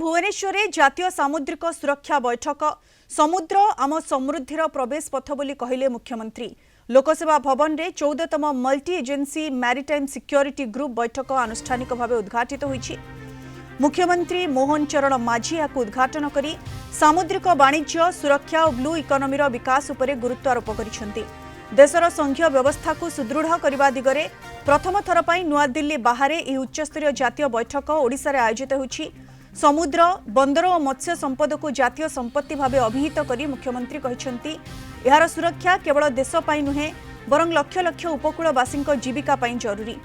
भुवनेश्वर जातीय सामुद्रिक सुरक्षा बैठक समुद्र आम समृद्धिर प्रवेश पथ बोली कहले मुख्यमंत्री। लोकसेवा भवन में 14तम multi agency maritime security group बैठक आनुष्ठानिक भाव उद्घाटित होईछि। मुख्यमंत्री मोहन चरण माझी या उद्घाटन करी सामुद्रिक वाणिज्य सुरक्षा और ब्लू इकोनोमी विकास उपरे गुरुत्व आरोप करिसेंति। देशर संघीय व्यवस्था को सुदृढ़ करने दिगरे प्रथम थर पर नुआदिल्ली बाहर यह उच्चस्तरीय जातीय बैठक ओडिशा रे आयोजित होईछि। समुद्र बंदर और मत्स्य संपद को जातीय संपत्ति भाव अभिहित करी मुख्यमंत्री कहिसेंति यार सुरक्षा केवल देश पाई नुहे बरं लक्ष लक्ष उपकूलवासी जीविका पाई जरूरी।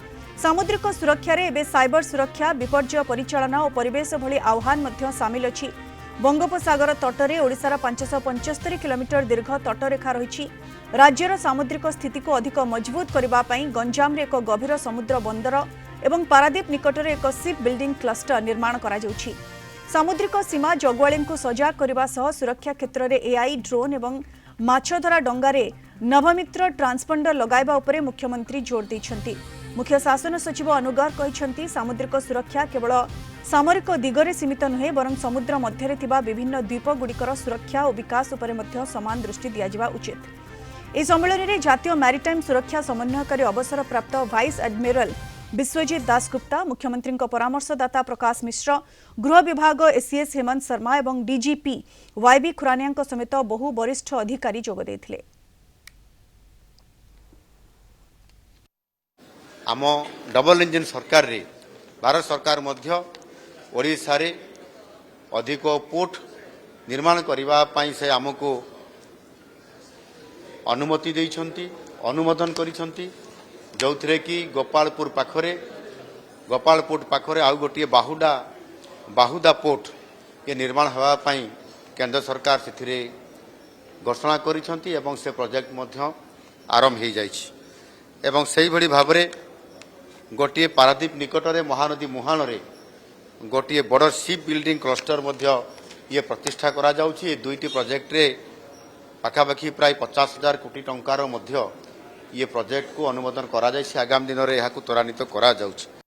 सामुद्रिक सुरक्षा रे एबे साइबर सुरक्षा विपर्यय परिचालना और परिवेश भली आह्वान मध्य सामिल अछि। बंगोपसागर तटरे ओडिशार 575 किलोमीटर दीर्घ तटरेखा रही। राज्यर सामुद्रिक स्थिति को अधिक मजबूत करने गंजाम रे एक गभीर समुद्र बंदर एवं पारादीप निकटरे एक शिप बिल्डिंग क्लस्टर निर्माण करा जाउछि। सामुद्रिक सीमा जगुआली को सजाग करने सह सुरक्षा क्षेत्र में एआई ड्रोन एवं माछधरा डंगारे नवमित्र ट्रांसपंडर लगाइबा उपरे मुख्यमंत्री जोर दैछन्ति। मुख्य शासन सचिव अनुगर कहिसेंति सामुद्रिक सुरक्षा केवल सामरिक दिगरे सीमित नुहे बरं समुद्र मध्यरे थिबा विभिन्न द्वीपगुड़िकर सुरक्षा और विकास उपरे मध्य समान दृष्टि दियाजिबा उचित। इस सम्मेलन में जातीय मैरिटाइम सुरक्षा समन्वयकारी अवसर प्राप्त वाइस एडमिरल विश्वजीत दासगुप्ता, मुख्यमंत्री परामर्शदाता प्रकाश मिश्र, गृह विभाग एसीएस हेमंत शर्मा और डीजीपी वाईबी खुरानिया समेत बहु वरिष्ठ अधिकारी जोग देथिले। आम डबल इंजिन सरकार रे भारत सरकार मध्य ओडिशा रे अधिक पोर्ट निर्माण करबा पई से हमको अनुमति देइछंती, अनुमोदन करिछंती, जो थे कि गोपालपुर पाखरे आउ गोटे बाहुदा पोर्ट ये निर्माण होगापाई केंद्र सरकार से घोषणा करिछंती एवं से प्रोजेक्ट मध्य आरंभ हो जाइछि। एवं सही भली भाबरे गोटे पारादीप निकटरे महानदी मुहाण रे गोटे बड़ शिप बिल्डिंग क्लस्टर मध्य ये प्रतिष्ठा करा जाउछि। ये दुईटी प्रोजेक्ट रे पाखापाखि प्राय 50,000 कोटी टंकार मध्य ये प्रोजेक्ट को अनुमोदन करा जाइछि। आगामी दिन में यह त्वरान्वित करा जाउछि।